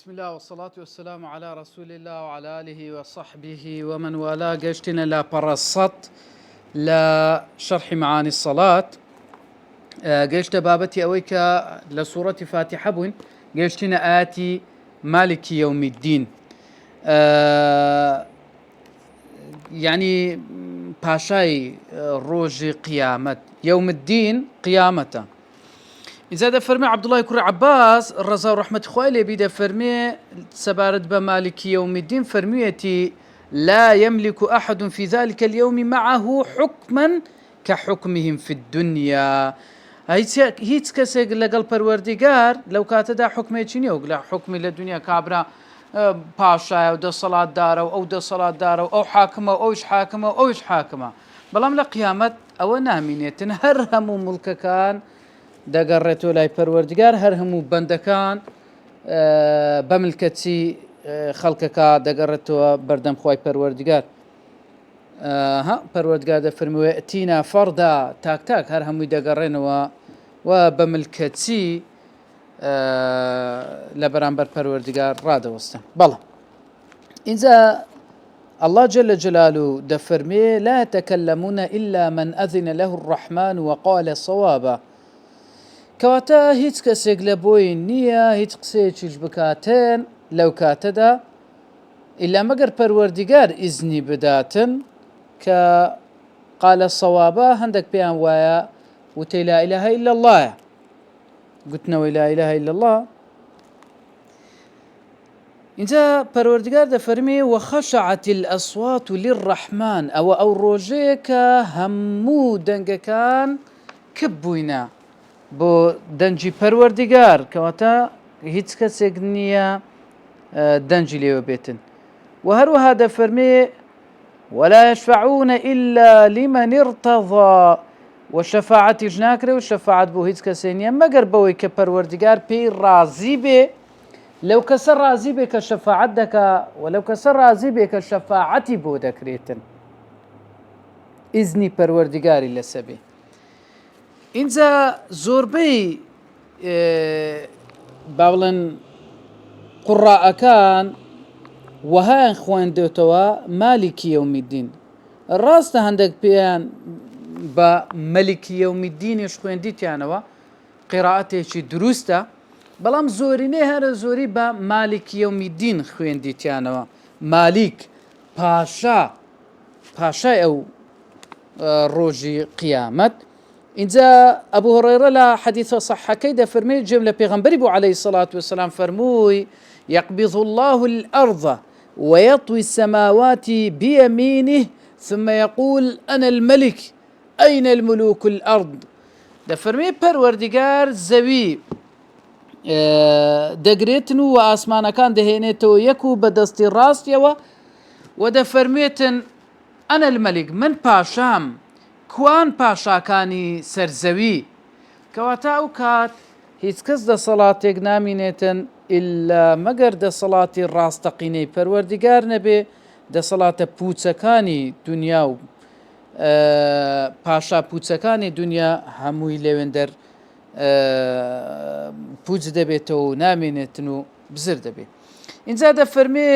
بسم الله والصلاة والسلام على رسول الله وعلى آله وصحبه ومن والاه. قشتنا لا برصت لا شرح معاني الصلاة. قشت بابتي أويك لسورة فاتحة بون قشتنا آتي مالك يوم الدين. يعني باشاي روج قيامة يوم الدين قيامته. إذا دفرمي عبد الله كرة عباس الرضا ورحمة خوالي بيدا فرمي سبارد بمالك يوم الدين فرميتي لا يملك أحد في ذلك اليوم معه حكما كحكمهم في الدنيا. هيت كسيق لقل پروردگار لو كاتدا حكمي چنيوغ لا حكمي للدنيا كابرا باشا او دا صلاة دارو او دا صلاة دارو او حاكمة او ايش حاكمة او ايش حاكمة بلام لقيامت او نامينيتن هرهمو ملك كان دەگەڕێتەوە لای پەروەردگار هەر هەموو بەندەکان بەملکەتی خەڵکەکە دەگەڕێتەوە بەردەم خوای پەروەردگار. پەروەردگار دەفەرمووێ ئەتینا فەردا تاک تاک هەر هەمووی دەگەڕێنەوە و بەملکەتی لە بەرامبەر پەروەردگار ڕادەوەستن. بەڵام اینجا الله جل جلاله دەفەرمێ لا يتكلمون إلا من أذن له الرحمن وقال صوابا. كواتا هيت كسيق لبوين نية هيت قسيتش بكاتين لو كاتدا إلا مقر پروردگار إذني بداتن قال الصوابا هندك بيان وايا وتي لا إله إلا الله قلتنا ولا إله إلا الله. إنتا پروردگار دا فرمي وخشعت الأصوات للرحمن أو روجيك همو دنگكان كبوينا بو دنجي پروردگار كواتا هيتس كسيق نية دنجي ليو بيتن. وهروها دا فرمي ولا يشفعون إلا لمن ارتضى والشفاعة جناكري والشفاعة بو هيتس كسينيا مقر بوي كپروردگار بي رازي بي لو كسر رازي بي كشفاعة دكا ولو كسر رازي بي كشفاعة بو دكريتن إذني پروردگاري لسبي. اینجا زۆربەی باڵێن قوڕائەکان وەهایان خوێندێتەوە مالکی یەومیدین. ڕاستە هەندێک پێیان بە مەلیکی یەومیدینیش خوێندیتیانەوە قیرائەتێکی دروستە بەڵام زۆرینەی هەرە زۆری بە مالکی یەومیدین خوێندیتیانەوە. مالیک پاشای ئەو ڕۆژی قیامەت. إنزا أبو هريرة لا حديث صح كيدا فرمي جملة بيغمبري بو عليه الصلاة والسلام فرموي يقبض الله الأرض ويطوي السماوات بيمينه ثم يقول أنا الملك أين الملوك الأرض. دا فرمي پروردگار زوي دقريتنو وآسمانا كان دهينيتو يكو بدستي راستيوا ودا فرميتن أنا الملك من باشام کوان پاشاکانی سەرزەوی کەواتە ئەو کات هیچ کەس دەسەڵاتێک نامینێتن ئللا مەگەر دەسەڵاتی ڕاستەقینەی پەروەردگار نەبێ دەسەڵاتە پوچەکانی دنیا و پاشا پوچەکانی دنیا هەمووی لەوێندەر پوچ دەبێتەوە و نامێنێتن و بزر دەبێت. اینجا دەفەرمێ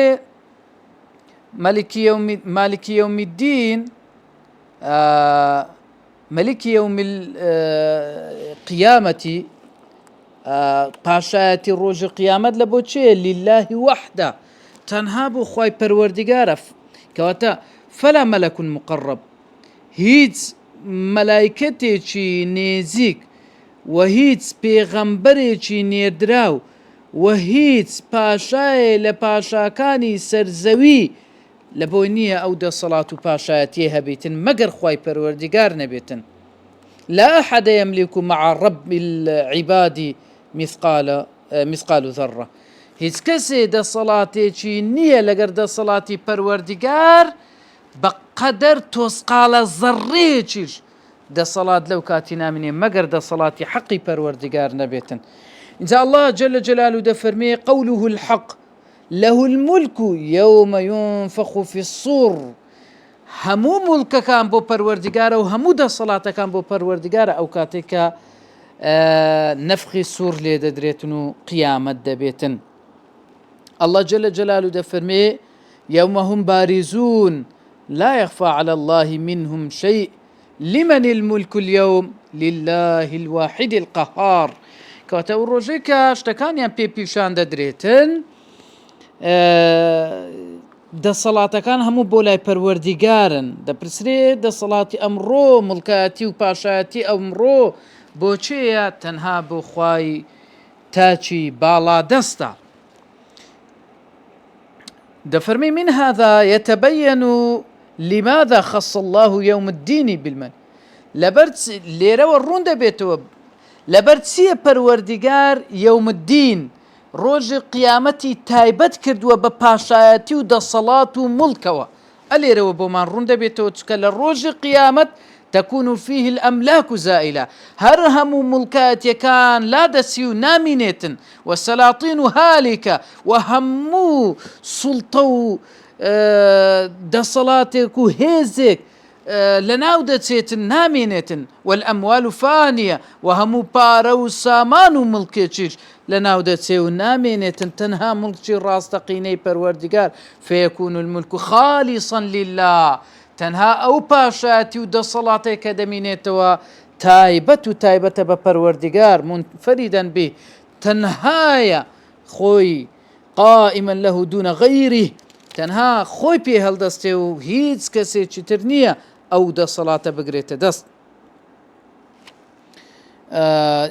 مالکی یەومی الدین ملك يوم القيامة پاشایەتی ڕۆژی قیامەت لە بۆ چێ لله وحده تەنها بۆ خوای پەروەردگارە کەواتە فەلا مەلەک مقڕب هیچ مەلایکەتێکی نێزیک و هیچ پێغەمبەرێکی نێردراو و هیچ پاشایە لە پاشاکانی سەرزەوی لە بۆی نییە ئەو دەسەڵات و پاشایەتی هەبێتن مەگەر خوای پەروەردگار نەبێتن. لا أحد يملك مع رب العباد مثقال ذرة. هیچ کەسێ دەسەڵاتێکی نییە لەگەر دەسەڵاتی پەروەردگار بەقەدەر تۆسقالە زەڕێکیش دەسەڵات لەو کاتی نامینێ مەگەر دەسەڵاتی حەقی پەروەردگار نەبێتن. اینجا الله جل جلاله دەفەرمێ قوله الحق له الملك يوم ينفخ في الصور. همو ملك كان بو پروردگار و همو دا صلاة كان بو پروردگار او كاتيكا نفخي الصور لي ددريتنو قيامت دبيتن. الله جل جلاله دفرمي يوم هم بارزون لا يخفى على الله منهم شيء لمن الملك اليوم لله الواحد القهار كواتە ڕۆژێک کە شتەکانیان پێ پیشان دەدرێتن دەسەڵاتەکان هەموو بۆ لای پەروەردیگارن دەپرسرێت دەسەڵاتی ئەمڕۆ مڵکایەتی و پاشایەتی ئەمڕۆ بۆچێیە تەنها بۆ خوای تاچی باڵا دەستە دەفەرمی من هذا يتبين لماذا خص الله يوم الدين بالمن لەبەر لێرەوە ڕوون دەبێتەوە لەبەر چییە پەروەردیگار یەوم الدین ڕۆژی قیامەتی تایبەت کردووە بە پاشایەتی و دەسەڵات و مڵکەوە ئەلێرەوە بۆمان ڕوون دەبێتەوە چکە لە ڕۆژی قیامەت تكون فيه الأملاك زائلة هر همو ملكاتيكان لا دسيو نامينيتن والسلاطين هالكة وهمو سلطو دصلاتك وهيزك لناو دەچێتن نامێنێتن والأموال فانية وهمو پارە و سامان و مڵکێکیش لەناو دەچێ و نامێنێتن تەنها مڵکی ڕاستەقینەی پەروەردیگار فيكون الملك خالصا لله تەنها ئەو پاشایەتی و دەسەڵاتێک کە دەمێنێتەوە تایبەت و تایبەتە بە پەروەردیگار منفەریداً بێ تەنهایە خۆی قائما له دون غيره تەنها خۆی پێ هەڵدەستێ و هیچ کەسێکی تر نییە ئەو دەسەڵاتە بگرێتە دەست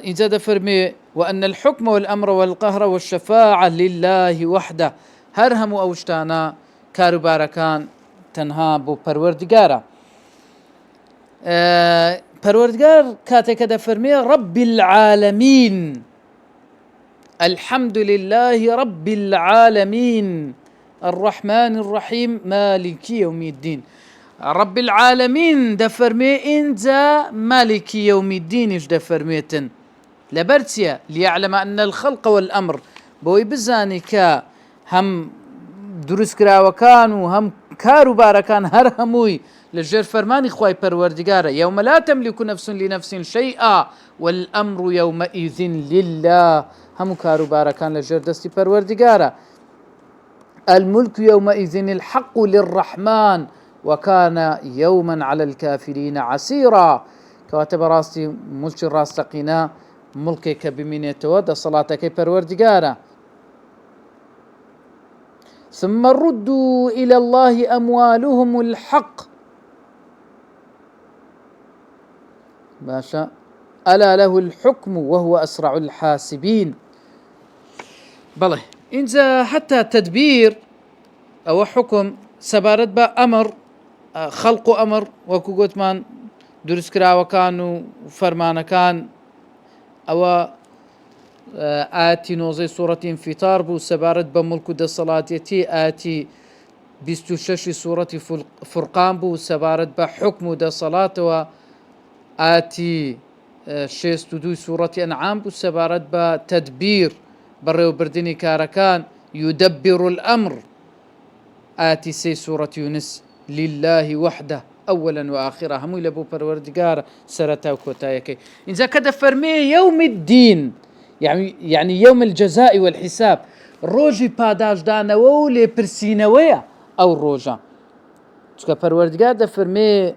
اینجا دەفەرمێ وأن الحكم والأمر والقهر والشفاعة لله وحده هەر هەموو ئەو شتانە کاروبارەکان تەنها بۆ پەروەردیگارە پەروەردیگار کاتێکە دەفەرمێ رب العالمين الحمد لله رب العالمين الرحمن الرحيم مالك يوم الدين رب العالمين دفرمي انزا مالك يوم الدين ايش دفرميتن لبرتيا ليعلم ان الخلق والامر بوي بزاني كا هم دروس كراوكان وهم كارو باركان هر هموي لجر فرماني خواي پروردگار يوم لا تملك نفس لنفس شيئا والامر يومئذ لله هم كارو باركان لجر دستي پروردگار الملك يومئذ الحق للرحمن وكان يوما على الكافرين عسيرا كواتب راستي ملك الراستقينا ملكك بمينيتو دا صلاتك پروردگارا ثم ردوا إلى الله أموالهم الحق باشا ألا له الحكم وهو أسرع الحاسبين بله إنزا حتى تدبير أو حكم سبارت با أمر خلق أمر وكو قوتمان درس كراوكان وفرمانكان أو آتي نوزي سورة انفطار بو سبارت بملك دا صلاتيتي آتي 26 سورة فرقان بو سبارت بحكم دا صلاة آتي 62 سورة أنعام بو سبارت بتدبير بريو بردني كاركان يدبر الأمر آتي سي سورة يونس لله وحده أولا وآخرا همو لبو پروردگار سرتا وكوتايكي إنزا كده فرمي يوم الدين يعني يوم الجزاء والحساب روجي پاداش دانوو لي برسينوية أو روجا چكا پروردگار ده فرمي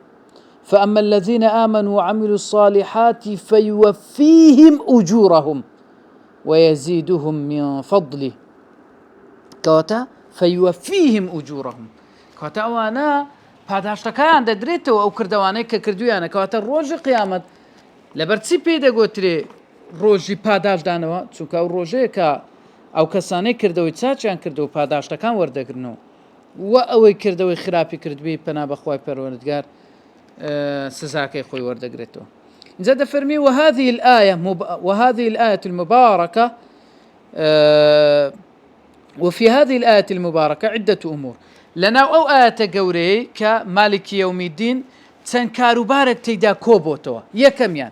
فأما الذين آمنوا وعملوا الصالحات فيوفيهم أجورهم ويزيدهم من فضله كواتا فيوفيهم أجورهم كواتا وانا پاداشتەکان دەدرێتەوە ئەو کردوانەی کە کردویانە کەواتە ڕۆژی قیامەت لەبەرچی پێی دەگوترێ ڕۆژی پاداشدانەوە چونکە ئەو ڕۆژەیە کە ئەو کەسانەی کردەوەی چاچیان کردەوە پاداشتەکان وەردەگرنەوە و ئەوەی کردەوەی خراپی کردبی پەنا بەخوای پەروەردگار سزاکەی خۆی وەردەگرێتەوە اینجا دەفەرمی وهذه الآية المباركة وفي هذه الآية المباركة عدة أمور لنا أو آية قوري كمالك يوم الدين تنكارو بارك تيدا كوبوتوا يكميان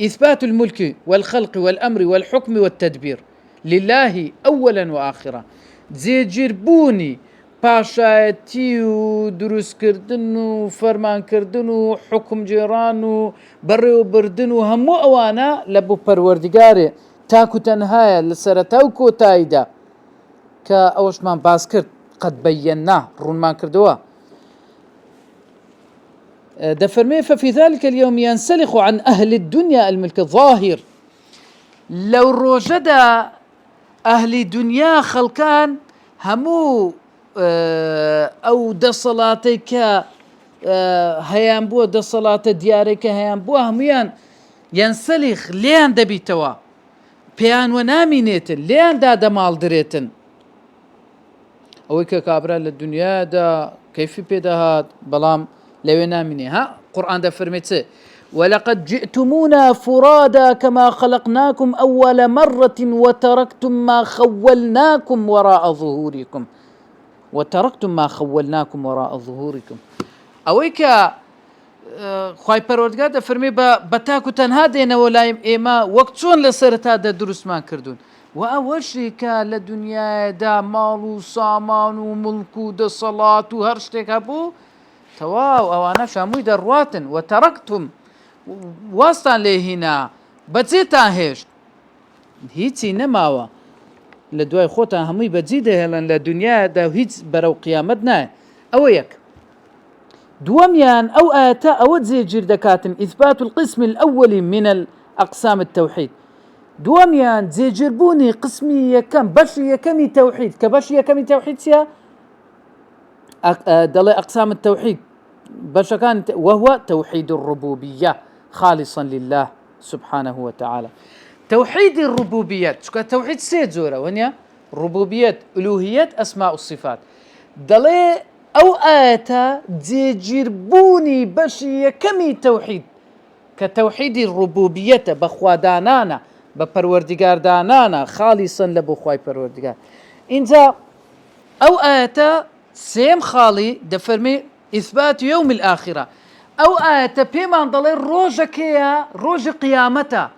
إثبات الملك والخلق والأمر والحكم والتدبير لله أولا وآخرا زيجربوني پاشایەتی و دروستکردن و فەرمانکردن و حکم جێڕان و بەڕێوەبردن و هەموو ئەوانە لە بۆ پەروەردگارێ تاکو تەنهایە لە سەرەتا و کۆتاییدا كأوشمان باسكرت قد بيناه رونمان كردوا دفرمي ففي ذلك اليوم ينسلخ عن أهل الدنيا الملك الظاهر لو روجدا أهل دنيا خلقان همو أو دصلاتك هيان بو دصلات ديارك هيان بو هميان ينسلخ ليان دبيتوا بيان ونامينيتن ليان دا دمال دريتن أويك كابرا للدنيا دا كيف بيدهات بلام لو ناميني ها قرآن دا فرميتسي ولقد جئتمونا فرادا كما خلقناكم أول مرة وتركتم ما خولناكم وراء ظهوركم أويك خواهي پروردگار دا فرمي بتاكو تنها دينا ولايم إيما وقتون لسرتا دا دروس ما كردون وأوشي كا لدنيا دا مالو سامان وملكو دا صلاة وهرشتك هبو تواو أوانا شاموي دا رواتن وتركتم واستان لهنا بزيتان هشت هيتي نماوا لدواي خوتان هموي بزيده هلن لدنيا دا هيت برو قيامتنا أويك دواميان أو آتا أو زي جردكاتن إثبات القسم الأول من الأقسام التوحيد دواميان زي جربوني قسمي يكم بشي يكمي توحيد كبشي يكمي توحيد سيا دلي أقسام التوحيد بشكان وهو توحيد الربوبية خالصا لله سبحانه وتعالى توحيد الربوبيات شكا توحيد سيد زورة ونيا ربوبيات ألوهيات أسماء الصفات دلي أو آتا جربوني بشي كمي توحيد كتوحيد الربوبية بخوا دانانا بپروردگار دانانا خالصا لبخواي پروردگار انزا أو آتا سيم خالي دفرمي إثبات يوم الآخرة أو آتا بيمان ضلي روجكيا روج قيامتا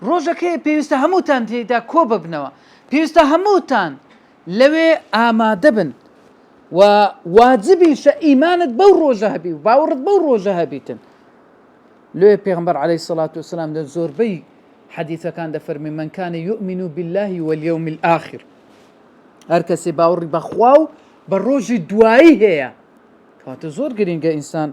روجكيا بيوستا هموتان تيدا كوب بنوا بيوستا هموتان لوي آمادبن وواجبي إيمانت بوروجها بي وباورد بوروجها بيتن لو بيغمبر عليه الصلاة والسلام للزور بي حديثة كان دفر من كان يؤمن بالله واليوم الآخر هركسي باوري بخواو بالروج دوائي هي كانت زور قرينجا إنسان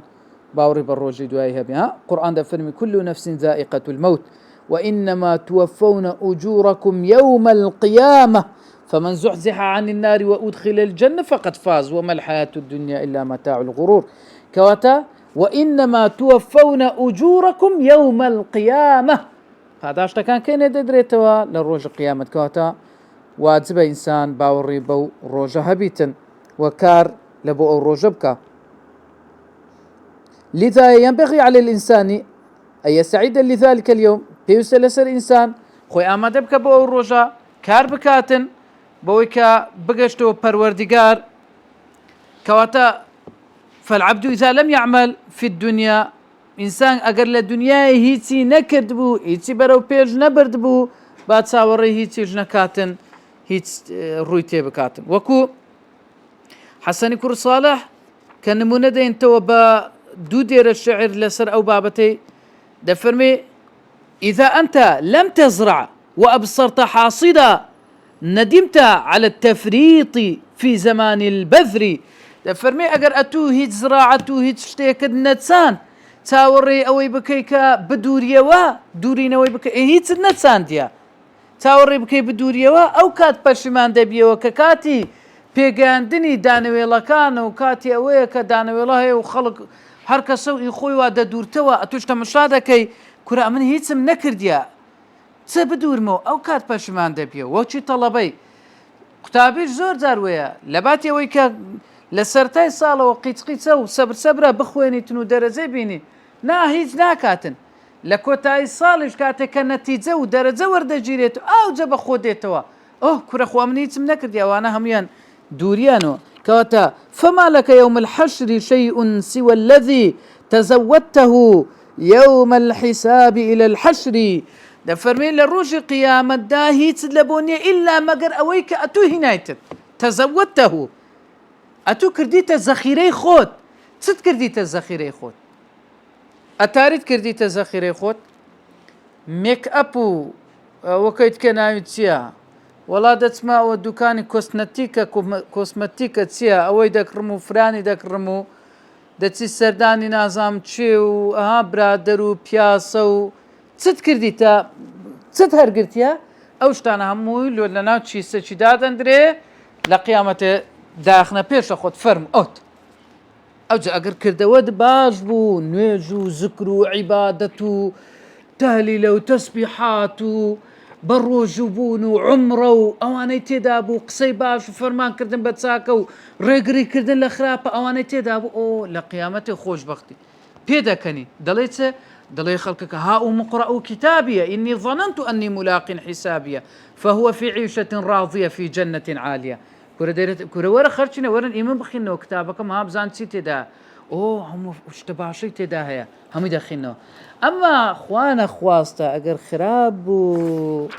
باوري بالروج دوائي هي قرآن دفر كل نفس ذائقة الموت وإنما توفون أجوركم يوم القيامة فمن زحزح عن النار وأدخل الجنة فقد فاز وما الحياة الدنيا إلا متاع الغرور كواتا وإنما توفون أجوركم يوم القيامة هذا كان يدريتوا للروج القيامة كواتا واجب إنسان باوري بو روج هبيتن وكار لبو روجبك لذا ينبغي على الإنسان أن يسعد لذلك اليوم بيوسلسر إنسان خوي آمادبك بو روجا كار بكاتن بويكا بقشتو پروردگار كواتا فالعبد إذا لم يعمل في الدنيا إنسان أقر لدنيا هيتي نكرد بو هيتي برو بيج نبرد بو بعد ساوري هيتي جنكاتن هيت رويتي بكاتن وكو حسن كور صالح كان نمونه ده انتو با دو دير الشعر لسر أو بابتي دفرمي إذا أنت لم تزرع وأبصرت حاصدا ندمت على التفريط في زمان البذر دفرمي أجر أتو هيت زراعتو هيت شتيكد نتسان تاوري أوي بكيكا بدوريوا دورين أوي بكي هيت نتسان ديا تاوري بكي بدوريوا أو كات بشمان دبيوا ككاتي بيجاندني دانويلا كانوا كاتي أوي كدانويلا هي وخلق حركة سوي خوي وادا دورتوا أتوش تمشادا كي كرا من هيت سم نكر ديا تبدور مو أو كات بشمان دبيوا وشي طلبي قتابيش زور زارويا لباتي ويكا لسرتاي صالة وقيت وصبر بخويني تنو درجة بيني نا هيج ناكاتن لكوتاي صالش كاتي كنتيجة ودرجة ورد جيريتو أو جب خوديتوا كرا خو أمنيت منكر يا وانا هميان دوريانو كواتا فما لك يوم الحشر شيء سوى الذي تزودته يوم الحساب إلى الحشر دفرمي للروج قيامة داهي تدلبوني إلا مقر أويك أتو هنايتت تزودته أتو كرديت الزخيري خود ست كرديت الزخيري خود أتاريت كرديت الزخيري خود ميك أبو وكيت كنايتيا وڵا دەچماوە دوکانی کۆسمەتیکە چییە ئەوەی دەکڕم و فرانی دەکڕم و دەچی سەردانی نازام چێ و ئەها برادەر و پیاسە و چت کردیتە چت هەرگرتیە ئەو شتانە هەمووی لۆ لەناو چیسەکی دادەندرێ لە قیامەتێ داخنە پێشە خۆت فەرم ئۆت ئەوجا ئەگەر کردەوەت باش بوو نوێژ و زکر و عیبادەت و تەهلیلە و تەسبیحات و بەڕۆژوو بوون و عمرە و ئەوانەی تێدا بوو قسەی باش و فەرمانکردن بە چاکە و ڕێگریکردن لە خراپە ئەوانەی تێدا بوو ئۆ لە قیامەتێ خۆشبەختی پێ دەکەنی دەڵێ چێ دەڵێ خەڵکەکە ها و مقرأ و کتابیە ئینی ظننت ئەنی ملاق حسابیە فهو في عيشة راضية في جنة عالية کورە وەرە خەرچینە وەرن ئیمە بخینەوە کتابەکەم ها بزان چی تێدا ئۆ هەموو شتە باشەی تێدا هەیە هەمووی دەخینەوە ئەمما خوانە خواستە ئەگەر خراپ بوو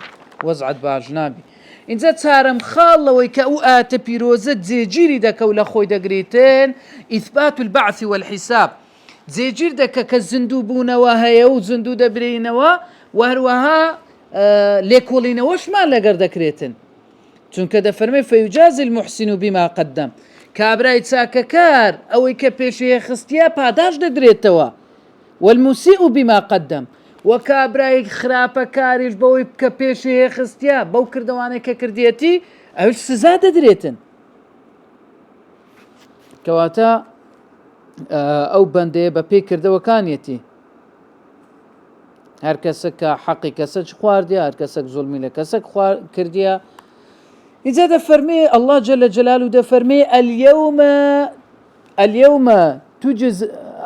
وەزعت باش نابی اینجا چارەم خاڵەوەی کە ئەو ئاتە پیرۆزە جێگیری دەکە و لە خۆی دەگریتێن ئیثبات البعث والحساب جێگیر دەکە کە زیندوو بوونەوە هەیە و زیندوو دەبرینەوە و هەروەها لێکۆڵینەوەشمان لەگەر دەکرێتن چونکە دەفەرمێ فەیجازی المحسن بما قدم کابرای چاکەکار ئەوەی کە پێشەیە خستیە پاداش دەدرێتەوە والمسيء بما قدم وكابراي خراپە کاریش بەوەی کە پێشەیە خستیە بەو کردوانەی کە کردێتی ئەوش سزا دەدرێتن کەواتە ئەو بەندەیە بە پێی کردەوەکانیەتی هەر کەسە کە حەقی کەسەک خواردیە هەر کەسێک زوڵمی لە کەسێک کردیە ئیجا دەفەرمێ الله جل جلاله دەفەرمێ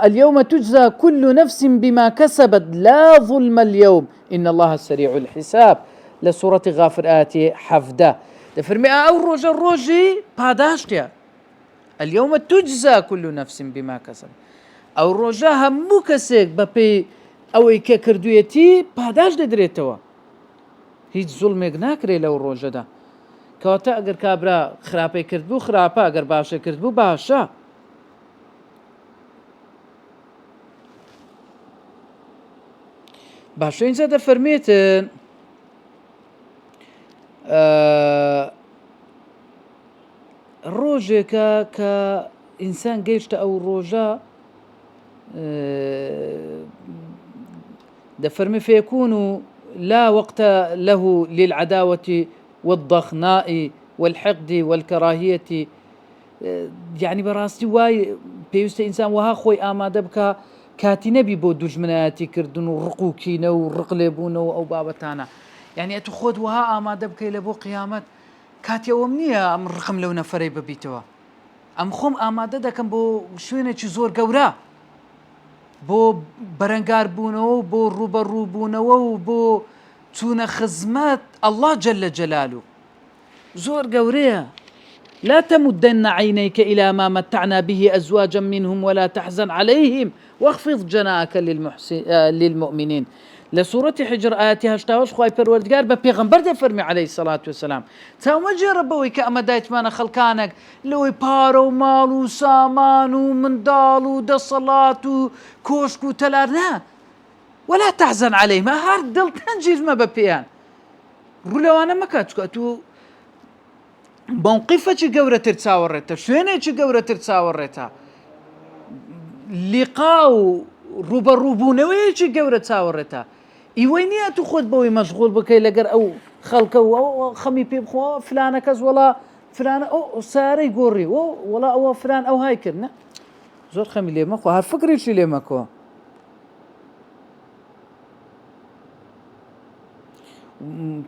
اليوم تجزى كل نفس بما كسبت لا ظلم اليوم إن الله سريع الحساب لسورة غافر آتي حفدة دفرمي أو روجي باداشتيا اليوم تجزى كل نفس بما كسبت أو روجا همو كسيك ببي أو إيكا كردويتي باداش ددريتوا هيج ظلمك ناكري لو روجا دا كواتا أجر كابرا خرابي كردبو خرابا أجر باشا كردبو باشا باشە اینجا دەفەرمێتن ڕۆژێکە کە ئینسان گەیشتە ئەو ڕۆژە دەفەرمێ فيكون لا وقت له للعداوة والضخناء والحقد والكراهية يعني بەڕاستی وای پێویستە ئینسان وها خۆی ئامادە بکە کاتی نەبی بۆ دوژمنایەتی کردن و ڕق و کینە و ڕق لێبوونەوە ئەو بابەتانە یعنی ئەتو خۆت وها ئامادە بکەی لە بۆ قیامەت کاتی ئەوەم نییە ئەم ڕقم لەو نەفەرەی ببیتەوە ئەم خۆم ئامادە دەکەم بۆ شوێنێکی زۆر گەورە بۆ بەرەنگار بوونەوە و بۆ ڕوبەڕوو بوونەوە و بۆ چوونە خزمەت الله جل جلاله زۆر گەورەیە لا تمدن عينيك إلى ما متعنا به أزواجا منهم ولا تحزن عليهم واخفض جناحك للمؤمنين لسورة حجر آياتها اشتاوش خواهي پروردگار بپیغمبر ده فرمي عليه الصلاة والسلام تاو مجرب بوي كأما دايت مانا خلقانك لوي پارو مالو سامانو مندالو دا صلاتو كوشكو تلارنا ولا تحزن عليهم هار دل تنجيز ما بپیان رولوانا مكاتكو اتو موقفەکی گەورەتر چاوەڕێتە شوێنێکی گەورەتر چاوەڕێتە لیقا و ڕوبەڕووبوونەوەیەکی گەورە چاوەڕێتە ئیوەی نییە تو خۆت بەوەی مەشغوڵ بکەی لەگەر ئەو خەڵکە و خەمی پێ بخۆ فلانە کەس وەڵا فلانە ئەو سارەی گۆڕی وەڵا ئەوە فلان ئەو های کرد زۆر خەمی لێ مەخۆ هەر فکرێکی لێ مەکۆ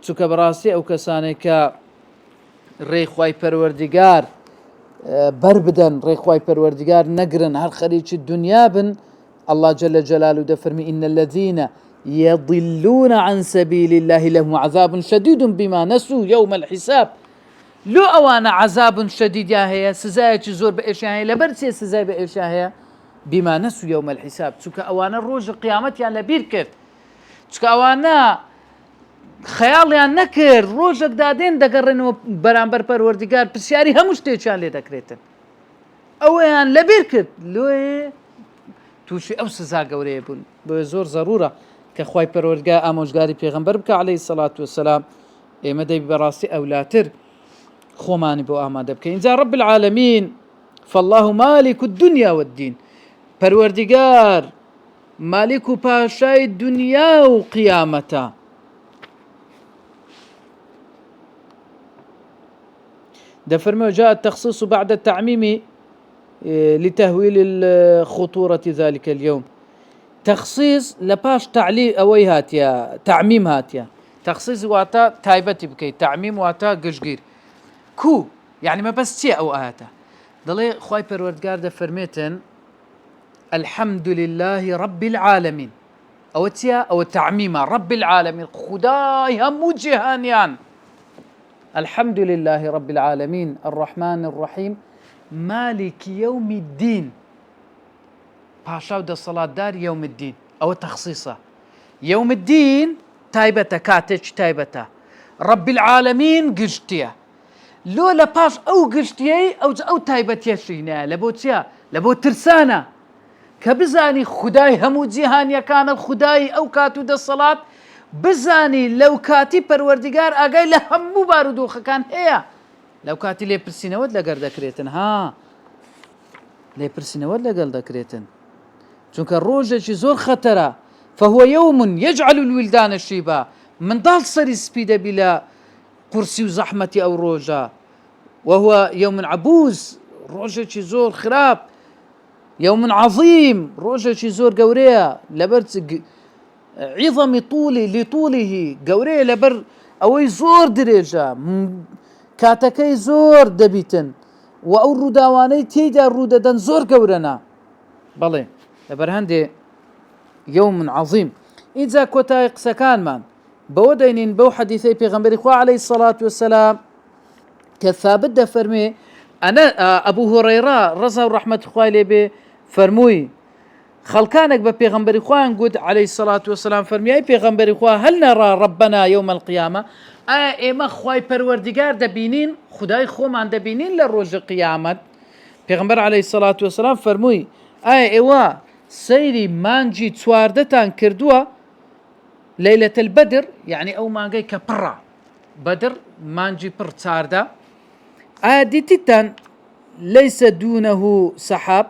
چونکە بەڕاستی ئەو کەسانێک کە ڕێخوای پەروەردگار بەر بدەن ڕێخوای پەروەردگار نەگرن هەر خەریکی دنیا بن الله جل جلاله دەفەرمی إن الذين يضلون عن سبيل الله لهم عذاب شديد بما نسوا يوم الحساب لو أوانا عذاب شديد يا هي سزايا زور بإيشها هي لبرسي سزايا بإيشها هي بما نسوا يوم الحساب تشوك أوانا الروج القيامة يعني لبير كرت تشوك أوانا خەیاڵیان نەکرد ڕۆژێک دادێن دەگەڕێنەوە بەرامبەر پەروەردگار پرسیاری هەموو شتێکیان لێ دەکرێتن ئەوەیان لەبیر کرد لێ تووشی ئەو سزا گەورەیە بوون بۆیە زۆر زەڕورە کە خوای پەروەردگار ئامۆژگاری پێغەمبەر بکە عەلەیهی سەڵات وەسەلام ئێمە دەی بەڕاستی ئەولاتر خۆمانی بۆ ئامادە بکەین. جا رب العالمین فالله مالك الدنيا والدين، پەروەردیگار مالك و پاشای دنیا و قیامەتە. دفرمي جاء التخصيص بعد التعميم لتهويل خطورة ذلك اليوم. تخصيص لباش تعليل أوي هاتيا تعميم هاتيا. تخصيص واتا تايبتي بكي، تعميم واتا قشقير كو يعني ما بس تي أو آتا دلي خواي پروردگار دفرميتن الحمد لله رب العالمين أو تيا أو تعميمة رب العالمين خداي همو جهانيان. الحمد لله رب العالمين الرحمن الرحيم مالك يوم الدين، باشا ودا الصلاة دار يوم الدين أو تخصيصه يوم الدين تايبتا كاتج تايبتا رب العالمين قشتيا لولا باش أو قشتيا أو تايبتيا شينا لبوتيا لبو ترسانا كبزاني خداي همو جهانيا كان خداي أو كاتو دا الصلاة بزاني لو كاتي پروردگار اگاي لهمو بارودوخه كان هيا لو كاتي لي برسينود لقر دكريتن ها لي برسينود لقل دكريتن چونك الروجة زور خطرة فهو يوم يجعل الولدان الشيبا من ضال صري سبيدة بلا قرسي وزحمتي أو روجة، وهو يوم عبوس روجة زور خراب، يوم عظيم روجة زور قوريا لبرت عظم لطوله قوري لبر أوي زور دريجة كاتكي زور دبيتن وأو روداواني تيدا روددن زور قورنا بلي لبر هندي يوم عظيم. إذا كوتا قسكان من بودينين بو حديثي بيغمبري خوا عليه الصلاة والسلام كثابت ده فرمي أنا أبو هريرة رضا ورحمة خواه لي فرموي خلقانك ببيغمبري خوان قد عليه الصلاة والسلام فرمي أي بيغمبري خواه هل نرى ربنا يوم القيامة إما خواي پروردگار دبينين خداي خومان دبينين للروج القيامة. بيغمبر عليه الصلاة والسلام فرموي إيوا سيري مانجي تواردتان كردوا ليلة البدر يعني أو مانجي كبرة بدر مانجي بر تاردا ديتتان ليس دونه سحاب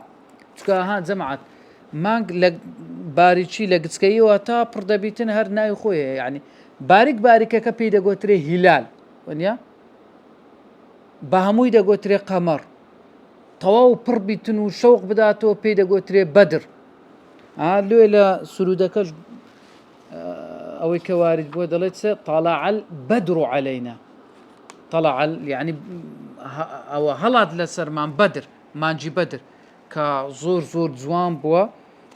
تكاها زمعت مانج لق باريشي لقسكي واتا بردبيتن هر ناي خويا يعني باریک که پیدا گوتره هلال ونیا بهموی دا گوتره قمر تواو پر بیتنو شوق بداتو پیدا گوتره بدر لولا سرودكش أو كوارد بودلتس طلع البدر علينا طلع يعني أو هلاد لسرمان بدر مانجي بدر كزور جوان بوا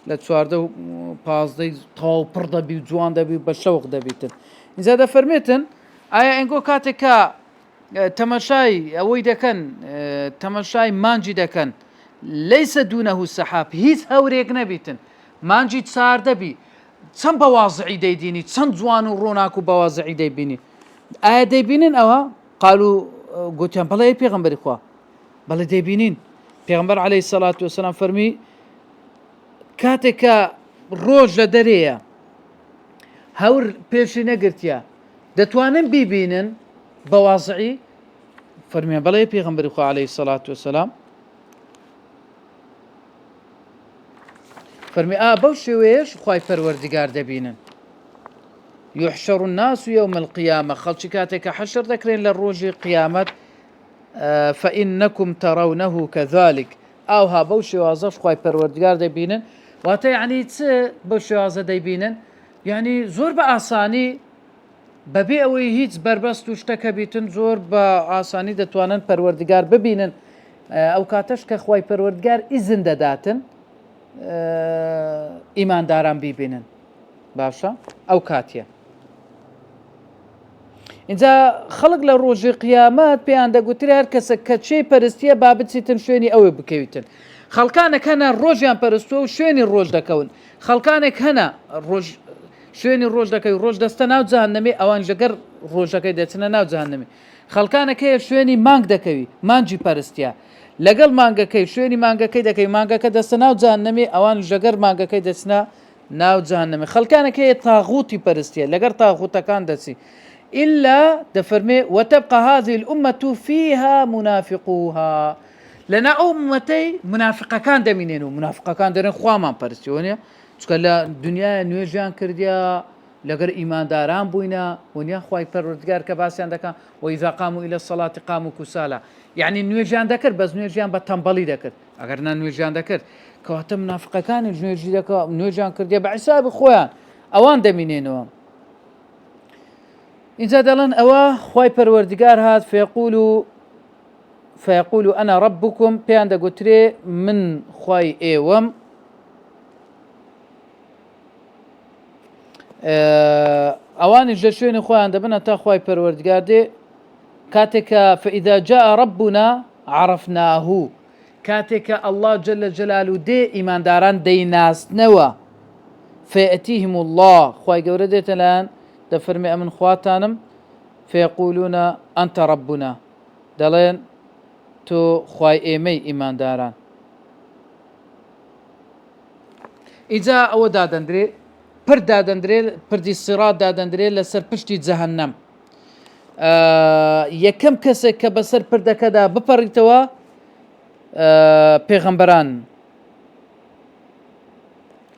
لتسوارده پازده تاو پر دبی جوان دبی بشوق دبیتن إذا دا فرميتن آيا إنكو كاتكا تماشاي أوي دكان تماشاي مانجي دكان ليس دونه السحاب هيث هوريك نبيتن مانجي تصار دبي تسن بواضعي ديديني تسن جوان وروناكو بواضعي ديبيني آيا ديبينين أوا قالوا قلت يان بلا بيغمبر إخوة بلا ديبينين بيغمبر عليه الصلاة والسلام فرمي كاتكا روج لدريا هور بيشي نقرتيا دتوانن بيبينن بواضعي فرمي بلا بيغمبر إخوة عليه الصلاة والسلام فرمي بوشي ويش خواي پروردگار دبينن يحشر الناس يوم القيامة خلشي كاتك حشر ذكرين للروج قيامة فإنكم ترونه كذلك ها بوشي وازف خواي پروردگار دبينن واتا يعني بوشي وازا دبينن يعني زور بآساني ببي اوي هيتس بربست وشتكا بيتن زور بآساني دتوانن پروردگار ببينن او كاتش كخواي پروردگار إذن داداتن إيمان داران بيبينن باشا أو كاتيا إذا خلق لروج قيامات بيان دا قلت لي هركسا كتشي پرستيا بابتسي تنشويني أوي بكيوتن خلقانك هنا الروجيان پرستو شويني الروج دكون خلقانك هنا الروج شويني الروج دكوي الروج دستا ناو جهنمي أوان جگر روج دكوي دتنا ناو جهنمي خلقانك هي شويني مانگ دكوي مانجي پرستيا لقل مانگەکەی شوێنی مانگەکەی دەکەی مانگەکە دەستە ناو جهنمی ئەوان ژەگەر مانگەکەی دەچنە ناو جهنمی خەڵکانێک هەیە تاغوتی پەرستیە لەگەر تاغوتەکان دەچی إلا دفرمي وتبقى هذه الأمة فيها منافقوها لنا أمتي منافقة كان دمينينو منافقة كان درين خوامان برسيونيا تكلا دنيا نوجان كرديا لقر إيمان داران بوينا ونيا خواي پروردگار كباسيان دكا وإذا قاموا إلى الصلاة قاموا كسالا يعني نوجان دكر بس نوجان بتنبلي دكر أجرنا نوجان دكر كواتم منافقة كان نوجي دكا نوجان كرديا بعساب خوان أوان دمينينو إذا دلن أوا خواي پروردگار هات فيقول أنا ربكم بيان دا قتري من خواي إيوم أواني جشوين خواي دبنا تا خواي پروردگار دي كاتك فإذا جاء ربنا عرفناه كاتك الله جل جلاله دي إيمان داران دي ناس نوا فيأتيهم الله خواي قوردت الآن دفرمي أمن خواتانم فيقولون أنت ربنا دلين تو خواي إيمي إيمان داران إذا أو دادندري پر دادندري پر دي الصراط دادندري لسر پشتي جهنم يكم كسي كبسر پر دكدا بپريتوا پیغمبران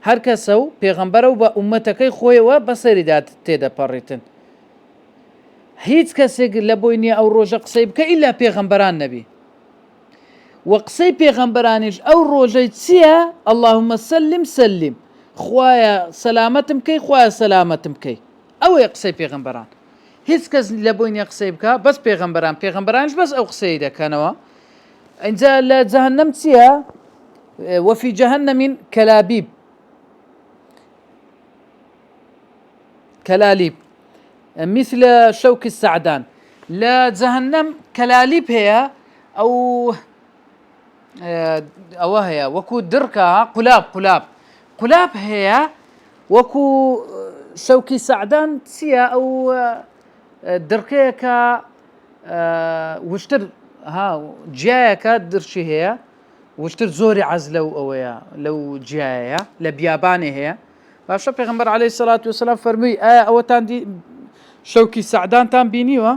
هر کسو پیغمبرو با امتکی خوی و بسری داد تیدا پریتن هیچ کسی لبوینی او روژه قصی بکه الا پیغمبران نبی و قصی پیغمبرانیش او روژه چیه اللهم سلم سلم خوایا سلامتم کی خوایا سلامتم کی او قصی پیغمبران هیچ کس لبوینی قصی بکه بس پیغمبرانش بس او قصی ده کنوا انزا لجهنم چیه وفي جهنم كلاليب مثل شوك السعدان لا جهنم كلاليب هي أو هي وكو دركا قلاب هي وكو شوك السعدان سيا أو دركيكا وشتر ها جايكا درشي هي وشتر زوري عزلو أويا لو جاية لبياباني هي باشا پیغمبر عليه الصلاة والسلام فرمي او تان دي شوكي سعدان تان بينيوا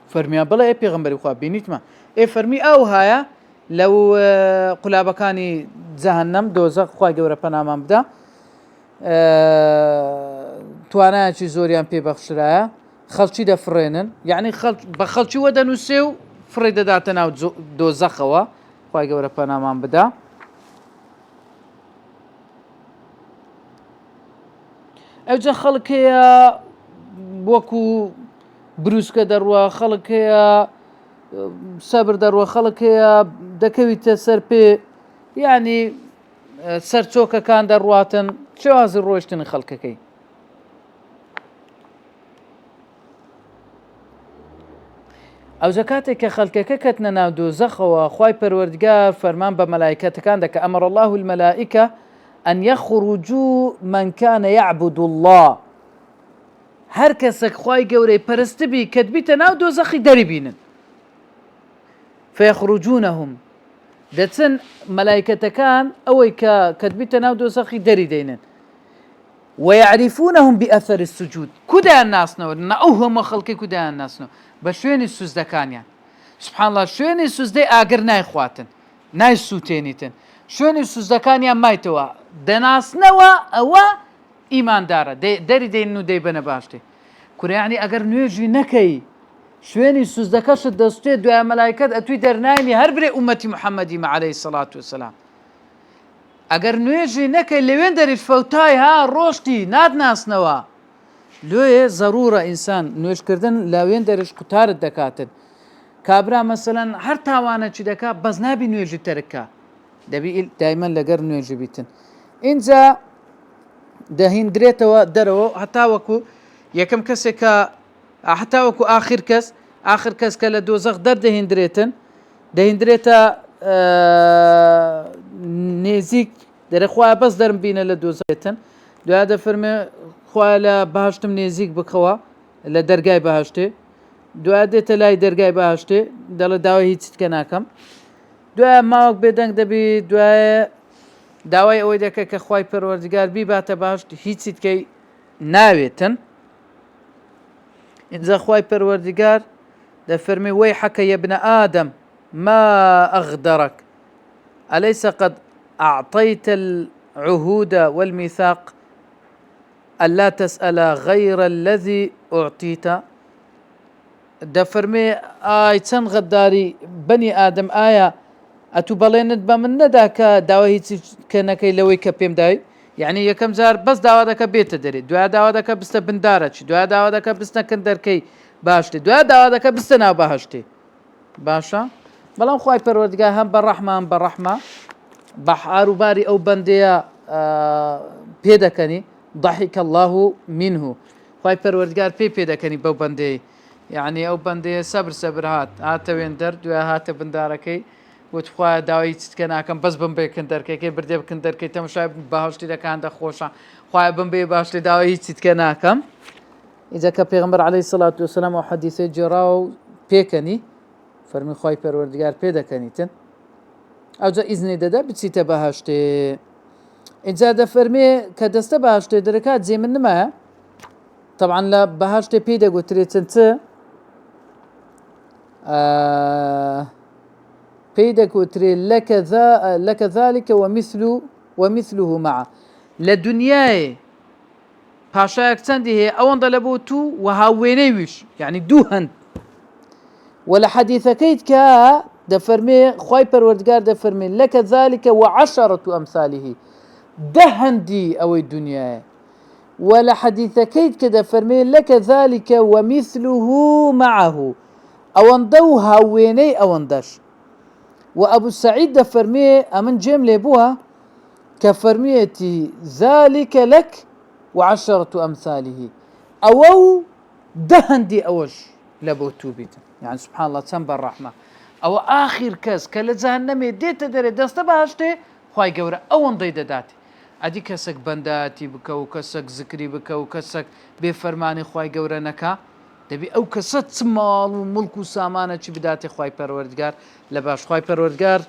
فرمي بلا پیغمبر خو بينيت ما فرمي او هايا لو قلابكاني جهنم دوزخ خو گور پنامام بدا توانا چي زوريان پي بخشرايا خلچي دفرينن يعني بخلچي ودنوسيو فريده داتنا دوزخوا خو گور پنامام بدا اوجا خلق هي وكو بروسكا دروا خلق هي صبر دروا خلق هي دكويت سر بي يعني سرچوكا كان درواتن شو هذا الروشتن خلقكي او زكاتك خلقك كتنا دوزخ وخواي پروردگار فرمان بملائكته كان دك امر الله الملائكه أن يخرجوا من كان يعبد الله هر كسك خواي قوري پرستبي كدبي تناو دوزخي دربين فيخرجونهم دتن ملائكة كان أوي كدبي تناو دوزخي دري دينن ويعرفونهم بأثر السجود كدا الناس نو نأوهم خلقي كدا الناس نو بشوين السجدة كان يعني سبحان الله شوين السجدة آقر ناي خواتن ناي سوتينيتن شوين السجدة كان يعني مايتوا دناس نوا أو إيمان دارة داري دينو دي بنا باشتي كوري يعني أجر نيجي نكي شويني سوزدكاش الدستي دو ملائكات أتوي درنايمي هربري أمتي محمدي مع عليه الصلاة والسلام أجر نيجي نكي اللي وين داري الفوتاي ها روشتي ناد ناس نوا لوي ضرورة إنسان نيج كردن لاوين داريش قطار الدكاتن كابرا مثلا هر تاوانا چي دكا بزنابي نيجي تركا دبي دائما لقر نيجي بيتن إنزا دهين دريتوا درو حتى وكو يكم كسك حتى وكو آخر كس كلا دوزخ در دهين دريتا نيزيك در خواه بس درم بينا لدوزخيتن دو هذا فرمي خواه لبهاشتم نيزيك بخوا لدرگاي بهاشتي دو هذا تلاي درگاي بهاشتي دل داوي هيتت كناكم دو ما وقت بدنگ دبي دو داوای ئەوەی دەکە کە خوای پەروەردگار بیباتە باش هیچیت کەی ناوێتن إنزا خواي پروردگار دفرمي ويحك يا ابن آدم ما أغدرك أليس قد أعطيت العهود والميثاق ألا تسأل غير الذي أعطيت. دفرمي چەند غەداری بني آدم ئایا ئەتوو بەڵێنت بە من نەدا کە داوا هیچ کە نەکەی لەوەی کە پێم داوی، یعنی یەکەم جار بەس داوا دەکە بێتە دەرێ، دوای داوا دەکە بستە بندارەچی، دوای داوا دەکە بستە کندەرکەی باشتێ، دوای داوا دەکە بستە ناو بەهەشتێ. باشە بەڵام خوای پەروەردگار هەم بەڕەحمان بەڕەحمە بە حاروباری ئەو بەندەیە پێدەکەنی ضحك الله منه، خوای پەروەردگار پێدەکەنی بەو بەندەی، یعنی ئەو بەندەیە سەبر هاتەوێن دەر دوای هاتە بندارەکەی وت خوایە داوای چیتکە ناکەم بەس بمبێ کندەرکەکەی بردێ کندەرکەی تەماشای بەهەشتی دەکان دەخۆشە، خوایە بمبێ باشتێ داوای هیچ چیتکە ناکەم. ئیجا کە پێغەمبەر عەلەیهی سەڵات وەسەلام ئەو حەدیثەی جێراوە و پێکەنی فەرمی خوای پەروەردگار پێدەکەنیتن ئەوجا ئیزنی دەدا بچیتە بەهەشتێ. ئینجا دەفەرمێ کە دەستە بەهەشتێ دەرەکات جێ من نمایە، طبعا لە بەهەشتێ پێی دەگوترێت چەند پێی دەگوترێت لەکە ذلك ومثله معه. لە دنیای پاشایەک چەندی هەیە ئەوەندە لە بۆ تو و هاوێنەی ویش، یعنی دوو هەند. و لە حەدیثەکەیت کە دەفەرمێ خوای پەروەردگار دەفەرمێ لەکە ذلك وعشرة أمثاله، دە هەندی ئەوەی دنیایە. و لە حەدیثەکەیت کە دەفەرمێ لەکە ذلك ومثله معه، ئەوەندە و هاوێنەی ئەوەندەش. و ئەبو سعید دەفەرمێ ئەمن جێم لێ بووە کە فەرمیەتی ذلك لك وعشرة أمثاله، ئەوە و دە هەندی ئەوەش لە بۆ تو بیتن. يعني سبحان الله چەند بەڕەحمە. ئەوە ئاخر کەس کە لە جەهەنەمێ دێتە دەرێ دەستە بەهەشتێ خوای گەورە ئەوەندەی دەداتی. ئەدی کەسێک بەنداتی بکە و کەسێک زکری بکە و کەسێک بێفەرمانی خوای گەورە نەکا، دەبی ئەو کەسە چ ماڵ و مڵک و سامانە چی بداتێ خوای پەروەردگار لە باش. خوای پەروەردگار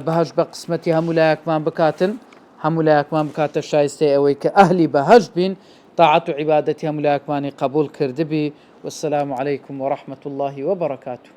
بەهەشت بە قسمەتی هەموو لایەکمان بکاتن، هەموو لایەکمان بکاتە شایستەی ئەوەی کە ئەهلی بەهەشت بین، طاعەت و عیبادەتی هەموو لایەکمانی قبول کردبی. والسلام عليكم ورحمة الله وبركاته.